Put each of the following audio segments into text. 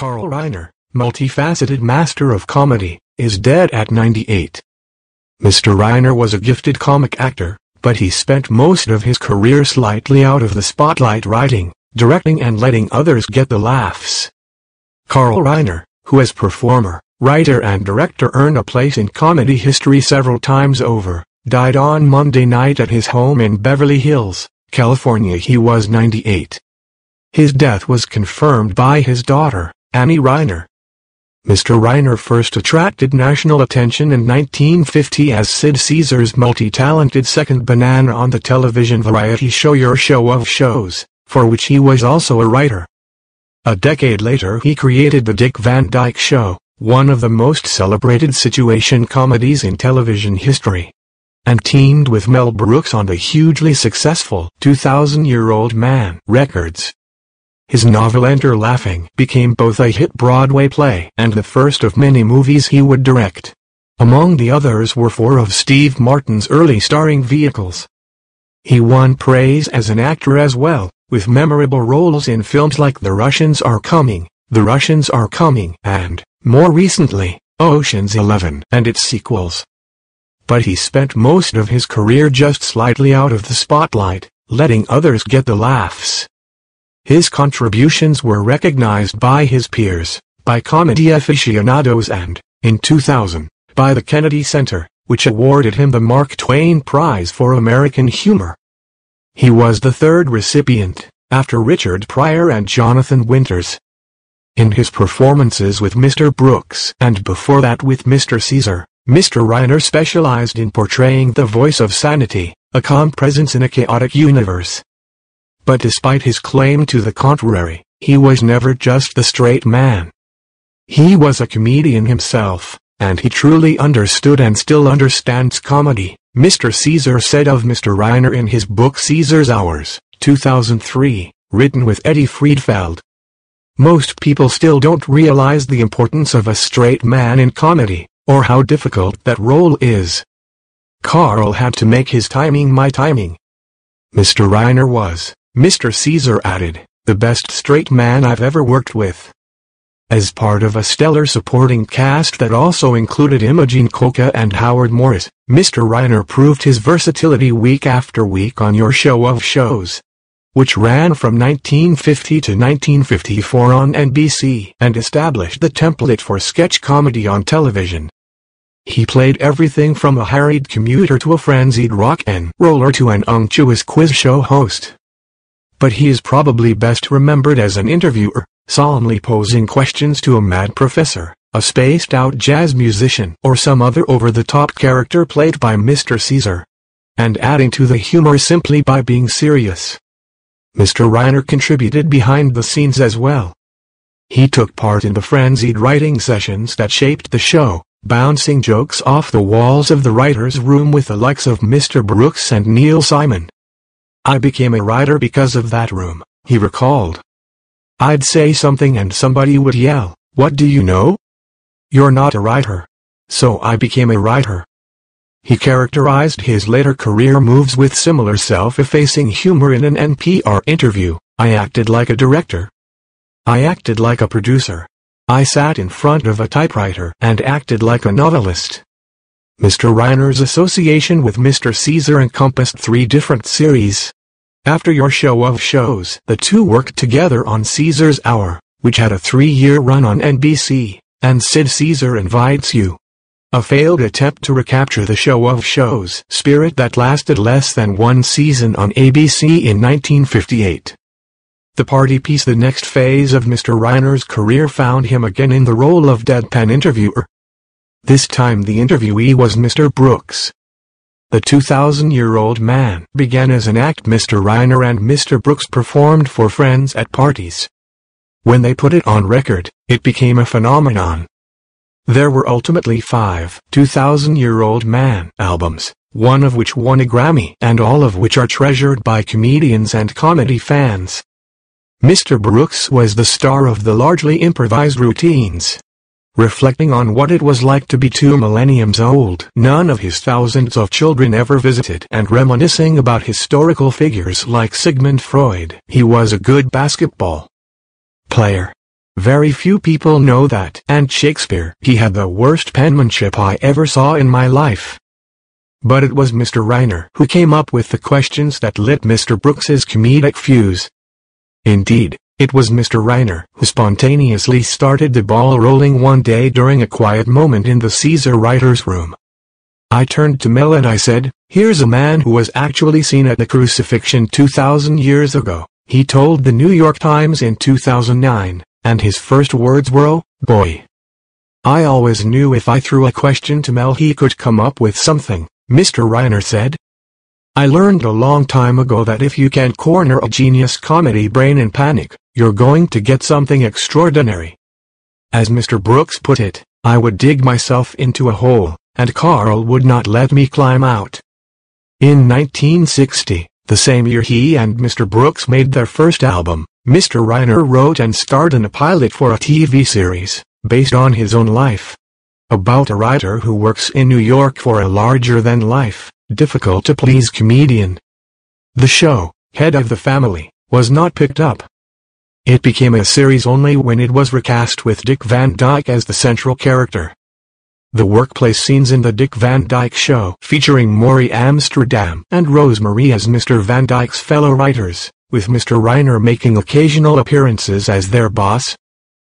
Carl Reiner, multifaceted master of comedy, is dead at 98. Mr. Reiner was a gifted comic actor, but he spent most of his career slightly out of the spotlight writing, directing and letting others get the laughs. Carl Reiner, who as performer, writer and director earned a place in comedy history several times over, died on Monday night at his home in Beverly Hills, California. He was 98. His death was confirmed by his daughter, Annie Reiner. Mr. Reiner first attracted national attention in 1950 as Sid Caesar's multi-talented second banana on the television variety show Your Show of Shows, for which he was also a writer. A decade later he created The Dick Van Dyke Show, one of the most celebrated situation comedies in television history, and teamed with Mel Brooks on the hugely successful 2000-Year-Old Man Records. His novel Enter Laughing became both a hit Broadway play and the first of many movies he would direct. Among the others were 4 of Steve Martin's early starring vehicles. He won praise as an actor as well, with memorable roles in films like The Russians Are Coming, The Russians Are Coming, and, more recently, Ocean's 11 and its sequels. But he spent most of his career just slightly out of the spotlight, letting others get the laughs. His contributions were recognized by his peers, by comedy aficionados and, in 2000, by the Kennedy Center, which awarded him the Mark Twain Prize for American Humor. He was the third recipient, after Richard Pryor and Jonathan Winters. In his performances with Mr. Brooks and before that with Mr. Caesar, Mr. Reiner specialized in portraying the voice of sanity, a calm presence in a chaotic universe. But despite his claim to the contrary, he was never just the straight man. He was a comedian himself, and he truly understood and still understands comedy, Mr. Caesar said of Mr. Reiner in his book Caesar's Hours, 2003, written with Eddie Friedfeld. Most people still don't realize the importance of a straight man in comedy, or how difficult that role is. Carl had to make his timing my timing. Mr. Reiner was, Mr. Caesar added, the best straight man I've ever worked with. As part of a stellar supporting cast that also included Imogen Coca and Howard Morris, Mr. Reiner proved his versatility week after week on Your Show of Shows, which ran from 1950 to 1954 on NBC and established the template for sketch comedy on television. He played everything from a harried commuter to a frenzied rock and roller to an unctuous quiz show host. But he is probably best remembered as an interviewer, solemnly posing questions to a mad professor, a spaced-out jazz musician or some other over-the-top character played by Mr. Caesar, and adding to the humor simply by being serious. Mr. Reiner contributed behind the scenes as well. He took part in the frenzied writing sessions that shaped the show, bouncing jokes off the walls of the writer's room with the likes of Mr. Brooks and Neil Simon. I became a writer because of that room, he recalled. I'd say something and somebody would yell, "What do you know? You're not a writer." So I became a writer. He characterized his later career moves with similar self-effacing humor in an NPR interview. I acted like a director. I acted like a producer. I sat in front of a typewriter and acted like a novelist. Mr. Reiner's association with Mr. Caesar encompassed 3 different series. After Your Show of Shows, the two worked together on Caesar's Hour, which had a 3-year run on NBC, and Sid Caesar Invites You, a failed attempt to recapture the Show of Shows spirit that lasted less than 1 season on ABC in 1958. The party piece. The next phase of Mr. Reiner's career found him again in the role of deadpan interviewer. This time the interviewee was Mr. Brooks. The 2000-Year-Old Man began as an act Mr. Reiner and Mr. Brooks performed for friends at parties. When they put it on record, it became a phenomenon. There were ultimately 5 2000-Year-Old Man albums, one of which won a Grammy and all of which are treasured by comedians and comedy fans. Mr. Brooks was the star of the largely improvised routines. Reflecting on what it was like to be 2 millenniums old, none of his thousands of children ever visited, and reminiscing about historical figures like Sigmund Freud. He was a good basketball player. Very few people know that. And Shakespeare, he had the worst penmanship I ever saw in my life. But it was Mr. Reiner who came up with the questions that lit Mr. Brooks's comedic fuse. Indeed, it was Mr. Reiner who spontaneously started the ball rolling one day during a quiet moment in the Caesar writer's room. I turned to Mel and I said, "Here's a man who was actually seen at the crucifixion 2,000 years ago," he told the New York Times in 2009, and his first words were, "Oh, boy." I always knew if I threw a question to Mel he could come up with something, Mr. Reiner said. I learned a long time ago that if you can corner a genius comedy brain in panic, you're going to get something extraordinary. As Mr. Brooks put it, I would dig myself into a hole, and Carl would not let me climb out. In 1960, the same year he and Mr. Brooks made their first album, Mr. Reiner wrote and starred in a pilot for a TV series, based on his own life. About a writer who works in New York for a larger-than-life, difficult-to-please comedian. The show, Head of the Family, was not picked up. It became a series only when it was recast with Dick Van Dyke as the central character. The workplace scenes in the Dick Van Dyke Show featuring Maury Amsterdam and Rosemary as Mr. Van Dyke's fellow writers, with Mr. Reiner making occasional appearances as their boss.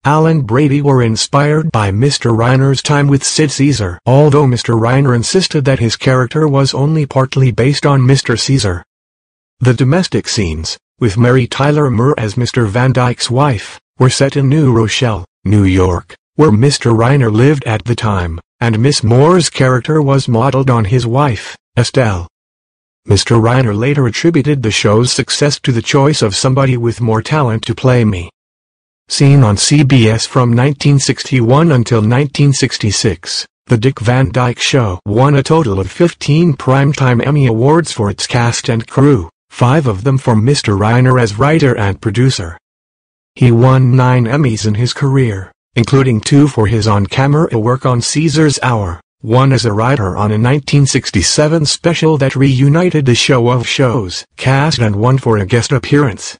Alan Brady were inspired by Mr. Reiner's time with Sid Caesar, although Mr. Reiner insisted that his character was only partly based on Mr. Caesar. The domestic scenes, with Mary Tyler Moore as Mr. Van Dyke's wife, were set in New Rochelle, New York, where Mr. Reiner lived at the time, and Miss Moore's character was modeled on his wife, Estelle. Mr. Reiner later attributed the show's success to the choice of somebody with more talent to play me. Seen on CBS from 1961 until 1966, The Dick Van Dyke Show won a total of 15 Primetime Emmy Awards for its cast and crew, 5 of them for Mr. Reiner as writer and producer. He won 9 Emmys in his career, including 2 for his on-camera work on Caesar's Hour, 1 as a writer on a 1967 special that reunited the Show of Shows cast, and 1 for a guest appearance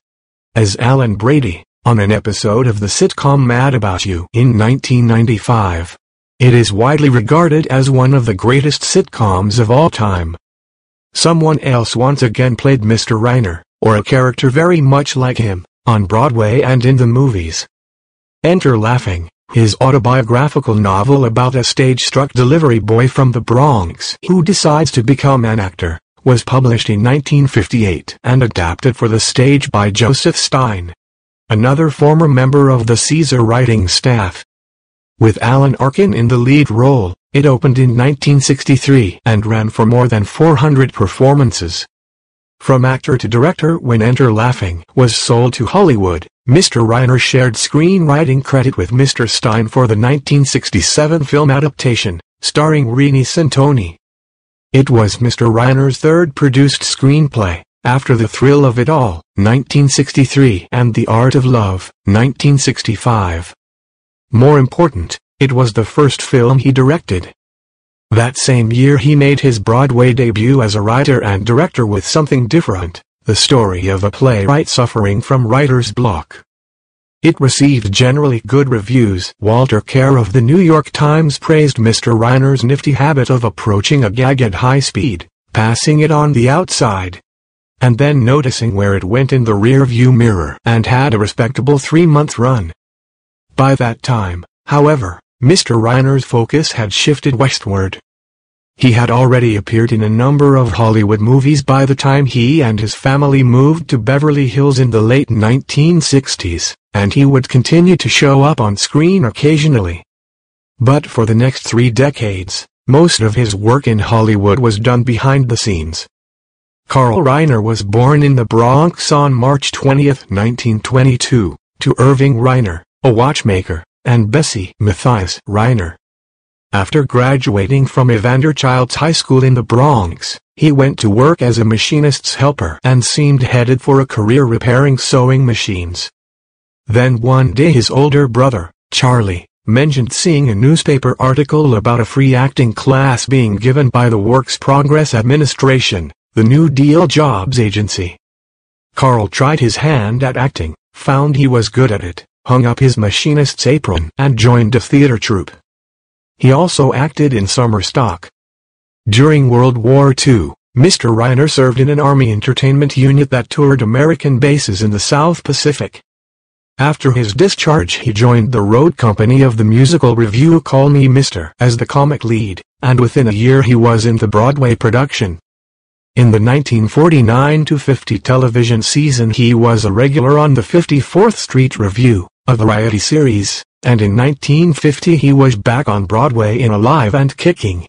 as Alan Brady on an episode of the sitcom Mad About You in 1995. It is widely regarded as one of the greatest sitcoms of all time. Someone else once again played Mr. Reiner, or a character very much like him, on Broadway and in the movies. Enter Laughing, his autobiographical novel about a stage-struck delivery boy from the Bronx who decides to become an actor, was published in 1958 and adapted for the stage by Joseph Stein, another former member of the Caesar writing staff. With Alan Arkin in the lead role, it opened in 1963 and ran for more than 400 performances. From actor to director, when Enter Laughing was sold to Hollywood, Mr. Reiner shared screenwriting credit with Mr. Stein for the 1967 film adaptation, starring Rene Santoni. It was Mr. Reiner's third produced screenplay, after The Thrill of It All, 1963, and The Art of Love, 1965. More important, it was the first film he directed. That same year he made his Broadway debut as a writer and director with Something Different, the story of a playwright suffering from writer's block. It received generally good reviews. Walter Kerr of the New York Times praised Mr. Reiner's nifty habit of approaching a gag at high speed, passing it on the outside, and then noticing where it went in the rear-view mirror, and had a respectable 3-month run. By that time, however, Mr. Reiner's focus had shifted westward. He had already appeared in a number of Hollywood movies by the time he and his family moved to Beverly Hills in the late 1960s, and he would continue to show up on screen occasionally. But for the next 3 decades, most of his work in Hollywood was done behind the scenes. Carl Reiner was born in the Bronx on March 20, 1922, to Irving Reiner, a watchmaker, and Bessie Matthias Reiner. After graduating from Evander Childs High School in the Bronx, he went to work as a machinist's helper and seemed headed for a career repairing sewing machines. Then one day his older brother, Charlie, mentioned seeing a newspaper article about a free acting class being given by the Works Progress Administration, the New Deal jobs agency. Carl tried his hand at acting, found he was good at it, hung up his machinist's apron and joined a theater troupe. He also acted in summer stock. During World War II, Mr. Reiner served in an Army entertainment unit that toured American bases in the South Pacific. After his discharge he joined the road company of the musical revue Call Me Mr. as the comic lead, and within a year he was in the Broadway production. In the 1949-50 television season he was a regular on the 54th Street Revue, a variety series, and in 1950 he was back on Broadway in Alive and Kicking,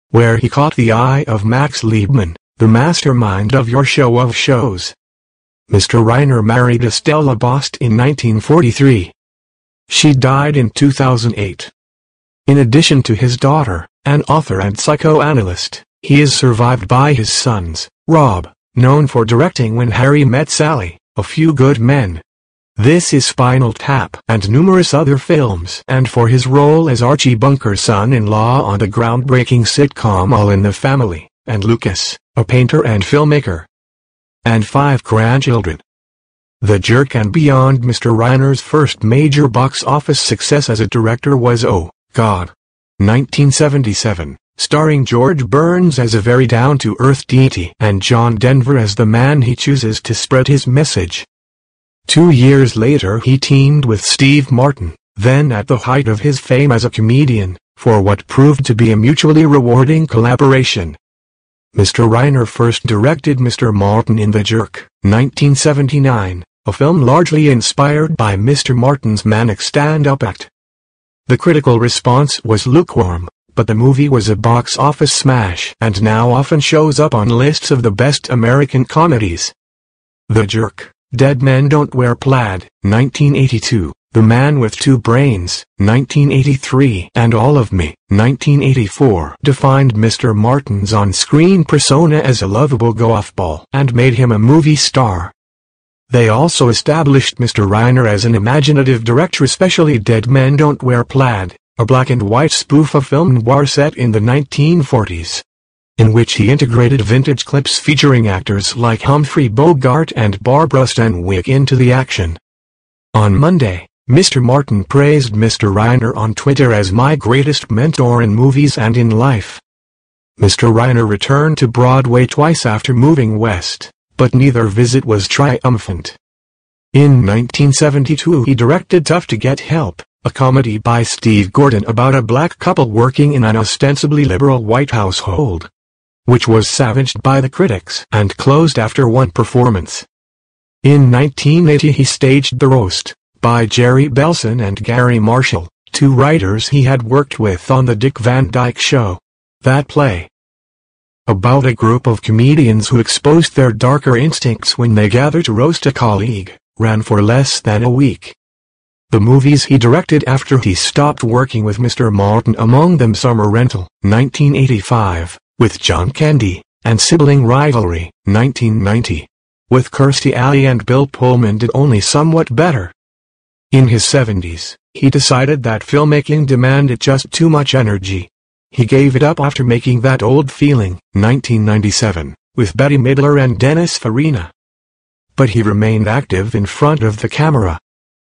where he caught the eye of Max Liebman, the mastermind of Your Show of Shows. Mr. Reiner married Estella Bost in 1943. She died in 2008. In addition to his daughter, an author and psychoanalyst, he is survived by his sons, Rob, known for directing When Harry Met Sally, A Few Good Men, This Is Spinal Tap, and numerous other films, and for his role as Archie Bunker's son-in-law on the groundbreaking sitcom All in the Family, and Lucas, a painter and filmmaker, and 5 grandchildren. The Jerk and Beyond. Mr. Reiner's first major box office success as a director was Oh, God! 1977. Starring George Burns as a very down-to-earth deity and John Denver as the man he chooses to spread his message. 2 years later he teamed with Steve Martin, then at the height of his fame as a comedian, for what proved to be a mutually rewarding collaboration. Mr. Reiner first directed Mr. Martin in The Jerk, 1979, a film largely inspired by Mr. Martin's manic stand-up act. The critical response was lukewarm, but the movie was a box office smash and now often shows up on lists of the best American comedies. The Jerk, Dead Men Don't Wear Plaid, 1982, The Man with Two Brains, 1983, and All of Me, 1984, defined Mr. Martin's on-screen persona as a lovable goofball and made him a movie star. They also established Mr. Reiner as an imaginative director, especially Dead Men Don't Wear Plaid, a black-and-white spoof of film noir set in the 1940s, in which he integrated vintage clips featuring actors like Humphrey Bogart and Barbara Stanwyck into the action. On Monday, Mr. Martin praised Mr. Reiner on Twitter as my greatest mentor in movies and in life. Mr. Reiner returned to Broadway twice after moving west, but neither visit was triumphant. In 1972 he directed Tough to Get Help, a comedy by Steve Gordon about a black couple working in an ostensibly liberal white household, which was savaged by the critics and closed after one performance. In 1980 he staged The Roast, by Jerry Belson and Gary Marshall, 2 writers he had worked with on The Dick Van Dyke Show. That play, about a group of comedians who exposed their darker instincts when they gathered to roast a colleague, ran for less than a week. The movies he directed after he stopped working with Mr. Martin, among them Summer Rental, 1985, with John Candy, and Sibling Rivalry, 1990, with Kirstie Alley and Bill Pullman, did only somewhat better. In his 70s, he decided that filmmaking demanded just too much energy. He gave it up after making That Old Feeling, 1997, with Bette Midler and Dennis Farina. But he remained active in front of the camera,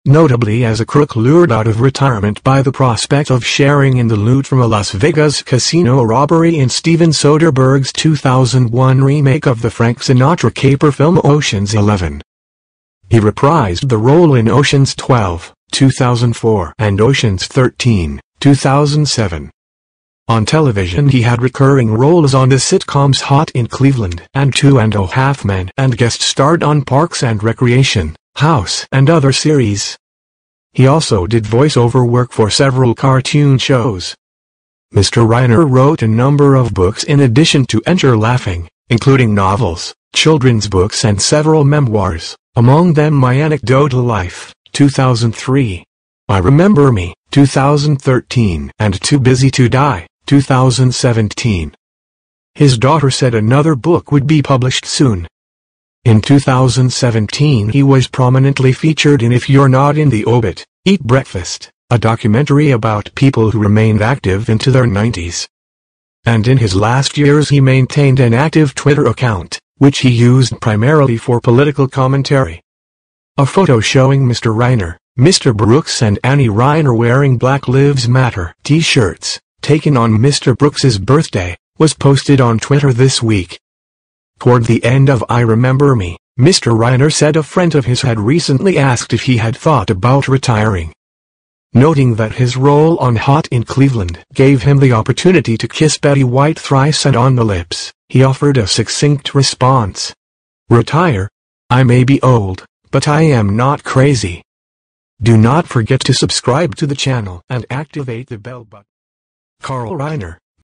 notably as a crook lured out of retirement by the prospect of sharing in the loot from a Las Vegas casino robbery in Steven Soderbergh's 2001 remake of the Frank Sinatra caper film Ocean's 11. He reprised the role in Ocean's 12, 2004, and Ocean's 13, 2007. On television he had recurring roles on the sitcoms Hot in Cleveland and 2.5 Men, and guest starred on Parks and Recreation, House, and other series. He also did voiceover work for several cartoon shows. Mr. Reiner wrote a number of books in addition to Enter Laughing, including novels, children's books and several memoirs, among them My Anecdotal Life, 2003, I Remember Me, 2013, and Too Busy to Die, 2017. His daughter said another book would be published soon. In 2017 he was prominently featured in If You're Not in the Obit, Eat Breakfast, a documentary about people who remained active into their 90s. And in his last years he maintained an active Twitter account, which he used primarily for political commentary. A photo showing Mr. Reiner, Mr. Brooks and Annie Reiner wearing Black Lives Matter t-shirts, taken on Mr. Brooks's birthday, was posted on Twitter this week. Toward the end of I Remember Me, Mr. Reiner said a friend of his had recently asked if he had thought about retiring. Noting that his role on Hot in Cleveland gave him the opportunity to kiss Betty White thrice and on the lips, he offered a succinct response. "Retire? I may be old, but I am not crazy." Do not forget to subscribe to the channel and activate the bell button. Carl Reiner.